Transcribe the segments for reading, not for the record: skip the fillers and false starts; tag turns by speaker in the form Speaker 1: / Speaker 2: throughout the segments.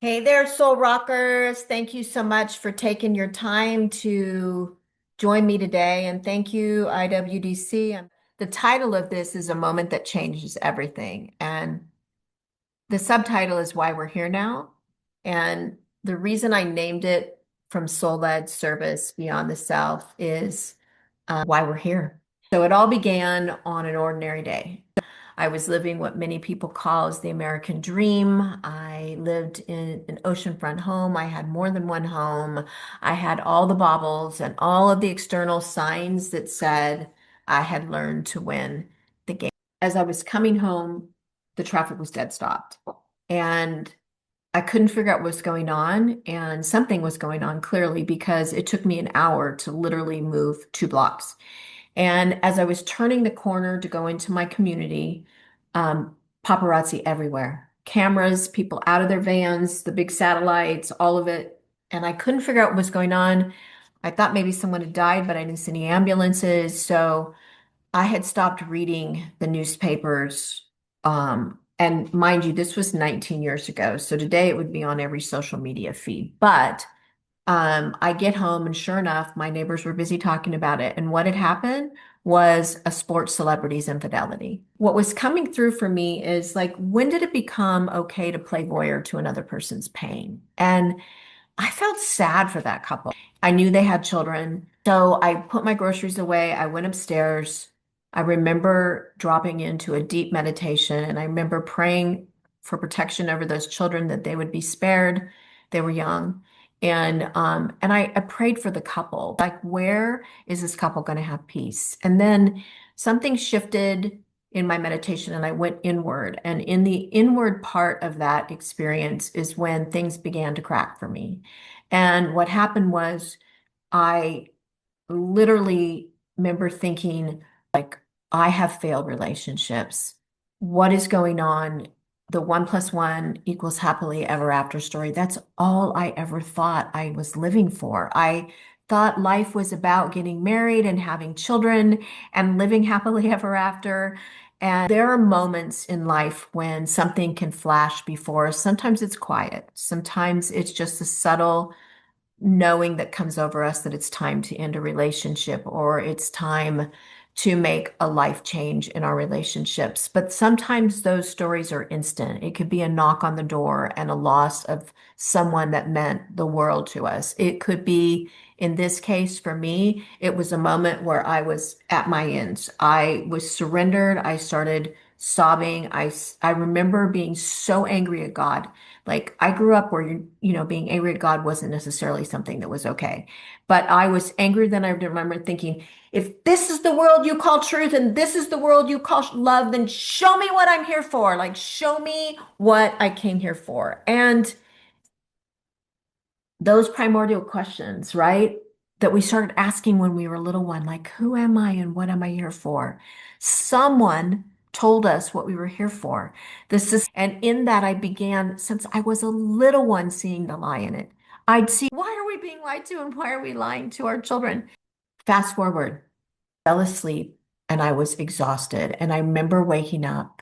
Speaker 1: Hey there, Soul Rockers. Thank you so much for taking your time to join me today. And thank you, IWDC. The title of this is A Moment That Changes Everything. And the subtitle is Why We're Here Now. And the reason I named it From Soul-Led Service Beyond the Self is why we're here. So it all began on an ordinary day. I was living what many people call as the American dream. I lived in an oceanfront home. I had more than one home. I had all the baubles and all of the external signs that said I had learned to win the game. As I was coming home, the traffic was dead stopped. And I couldn't figure out what was going on. And something was going on clearly because it took me an hour to literally move 2 blocks. And as I was turning the corner to go into my community, paparazzi everywhere, cameras, people out of their vans, the big satellites, all of it. And I couldn't figure out what was going on. I thought maybe someone had died, but I didn't see any ambulances. So I had stopped reading the newspapers. And mind you, this was 19 years ago. So today it would be on every social media feed. But I get home and sure enough, my neighbors were busy talking about it. And what had happened was a sports celebrity's infidelity. What was coming through for me is like, when did it become okay to play voyeur to another person's pain? And I felt sad for that couple. I knew they had children. So I put my groceries away. I went upstairs. I remember dropping into a deep meditation and I remember praying for protection over those children that they would be spared. They were young. And I prayed for the couple. Like, where is this couple going to have peace? And then something shifted in my meditation and I went inward. And in the inward part of that experience is when things began to crack for me. And what happened was I literally remember thinking, like, I have failed relationships. What is going on? The 1+1 equals happily ever after story. That's all I ever thought I was living for. I thought life was about getting married and having children and living happily ever after. And there are moments in life when something can flash before us. Sometimes it's quiet. Sometimes it's just a subtle knowing that comes over us that it's time to end a relationship or it's time to make a life change in our relationships. But sometimes those stories are instant. It could be a knock on the door and a loss of someone that meant the world to us. It could be, in this case, for me, it was a moment where I was at my ends. I was surrendered. I started sobbing. I remember being so angry at God. Like, I grew up where, being angry at God wasn't necessarily something that was okay. But I was angry. Then I remember thinking, if this is the world you call truth and this is the world you call love, then show me what I'm here for. Like, show me what I came here for. And those primordial questions, right? That we started asking when we were a little one, like, who am I and what am I here for? Someone told us what we were here for. And in that, I began, since I was a little one, seeing the lie in it. I'd see, why are we being lied to and why are we lying to our children? Fast forward, fell asleep and I was exhausted. And I remember waking up.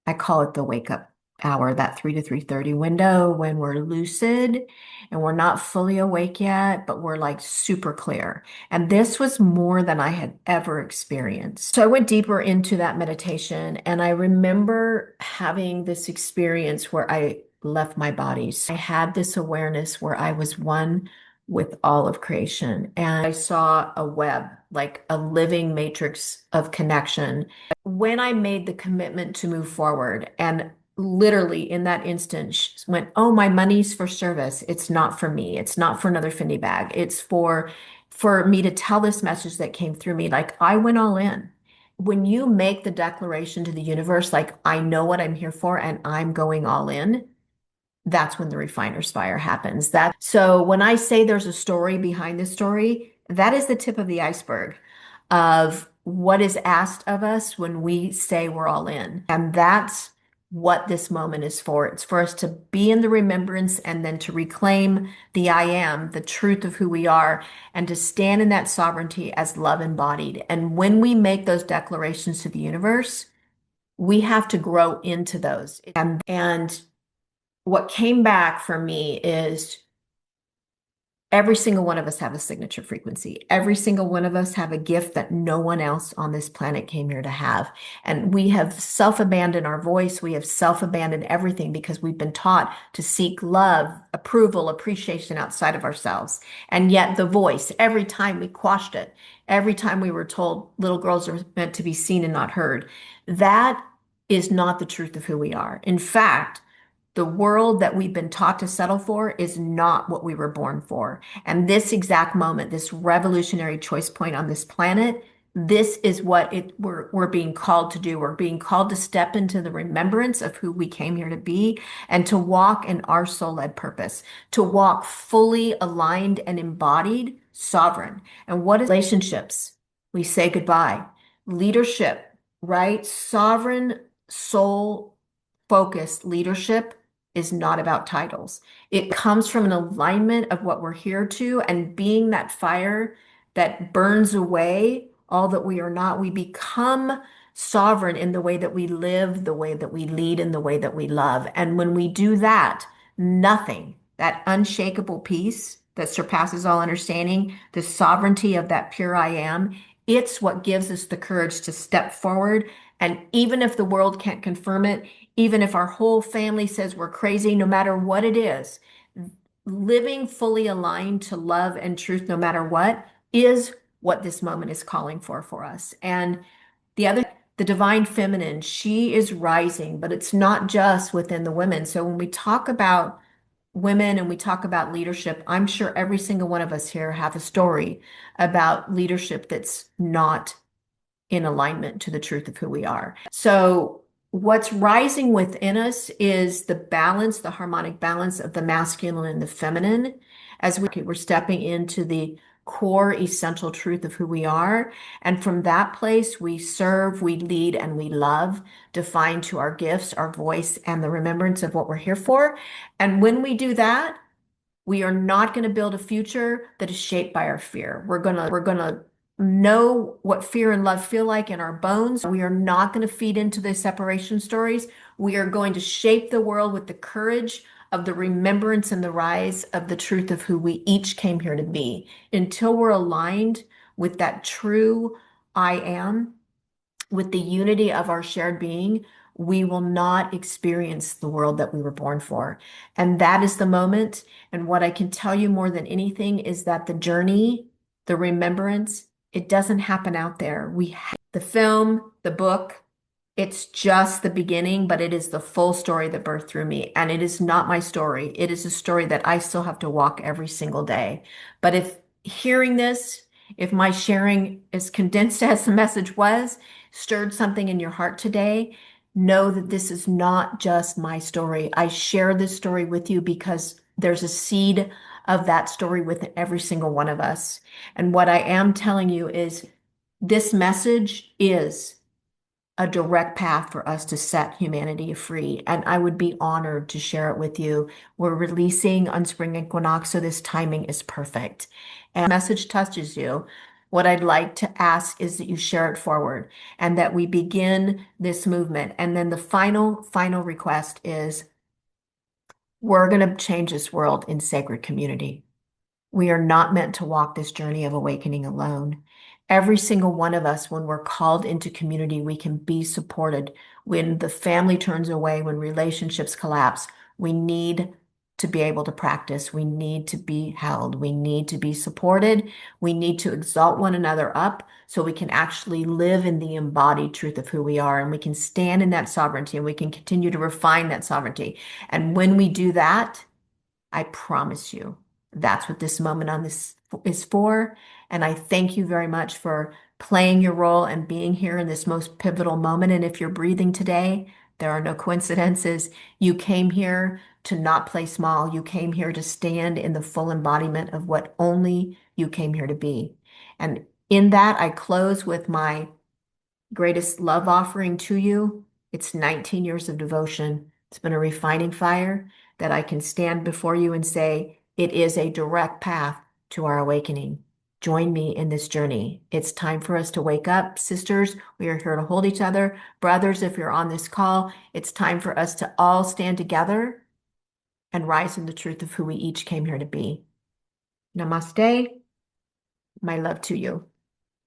Speaker 1: I call it the wake up hour, that 3 to 3:30 window when we're lucid and we're not fully awake yet, but we're like super clear. And this was more than I had ever experienced. So I went deeper into that meditation and I remember having this experience where I left my body. So I had this awareness where I was one with all of creation and I saw a web, like a living matrix of connection when I made the commitment to move forward, and literally in that instant she went, oh, my money's for service. It's not for me. It's not for another Fendi bag. It's for me to tell this message that came through me. Like, I went all in. When you make the declaration to the universe, like, I know what I'm here for and I'm going all in, that's when the refiner's fire happens. So when I say there's a story behind the story, that is the tip of the iceberg of what is asked of us when we say we're all in. And that's what this moment is for. It's for us to be in the remembrance and then to reclaim the I am, the truth of who we are, and to stand in that sovereignty as love embodied. And when we make those declarations to the universe, we have to grow into those. And what came back for me is every single one of us have a signature frequency. Every single one of us have a gift that no one else on this planet came here to have. And we have self-abandoned our voice. We have self-abandoned everything because we've been taught to seek love, approval, appreciation outside of ourselves. And yet the voice, every time we quashed it, every time we were told little girls are meant to be seen and not heard, that is not the truth of who we are. In fact, the world that we've been taught to settle for is not what we were born for. And this exact moment, this revolutionary choice point on this planet, this is what we're being called to do. We're being called to step into the remembrance of who we came here to be and to walk in our soul-led purpose, to walk fully aligned and embodied, sovereign. And what is relationships? We say goodbye. Leadership, right? Sovereign, soul focused leadership is not about titles. It comes from an alignment of what we're here to and being that fire that burns away all that we are not. We become sovereign in the way that we live, the way that we lead, and the way that we love. And when we do that, nothing, that unshakable peace that surpasses all understanding, the sovereignty of that pure I am, it's what gives us the courage to step forward. And even if the world can't confirm it, even if our whole family says we're crazy, no matter what it is, living fully aligned to love and truth, no matter what, is what this moment is calling for us. And the divine feminine, she is rising, but it's not just within the women. So when we talk about women and we talk about leadership, I'm sure every single one of us here have a story about leadership that's not in alignment to the truth of who we are. So what's rising within us is the balance, the harmonic balance of the masculine and the feminine. We're stepping into the core essential truth of who we are. And from that place, we serve, we lead, and we love, defined to our gifts, our voice, and the remembrance of what we're here for. And when we do that, we are not going to build a future that is shaped by our fear. We're going to know what fear and love feel like in our bones. We are not going to feed into the separation stories. We are going to shape the world with the courage of the remembrance and the rise of the truth of who we each came here to be. Until we're aligned with that true I am, with the unity of our shared being, we will not experience the world that we were born for. And that is the moment. And what I can tell you more than anything is that the journey, the remembrance, it doesn't happen out there. The film, the book, it's just the beginning, but it is the full story that birthed through me. And it is not my story. It is a story that I still have to walk every single day. But if hearing this, if my sharing, as condensed as the message was, stirred something in your heart today, know that this is not just my story. I share this story with you because there's a seed of that story within every single one of us. And what I am telling you is this message is a direct path for us to set humanity free. And I would be honored to share it with you. We're releasing on spring equinox, so this timing is perfect. And the message touches you. What I'd like to ask is that you share it forward and that we begin this movement. And then the final request is we're going to change this world in sacred community. We are not meant to walk this journey of awakening alone. Every single one of us, when we're called into community, we can be supported. When the family turns away, when relationships collapse, we need to be able to practice. We need to be held. We need to be supported. We need to exalt one another up so we can actually live in the embodied truth of who we are. And we can stand in that sovereignty and we can continue to refine that sovereignty. And when we do that, I promise you, that's what this moment on this is for. And I thank you very much for playing your role and being here in this most pivotal moment. And if you're breathing today, there are no coincidences. You came here to not play small. You came here to stand in the full embodiment of what only you came here to be. And in that, I close with my greatest love offering to you. It's 19 years of devotion. It's been a refining fire that I can stand before you and say, it is a direct path to our awakening. Join me in this journey. It's time for us to wake up. Sisters, we are here to hold each other. Brothers, if you're on this call, it's time for us to all stand together and rise in the truth of who we each came here to be. Namaste. My love to you.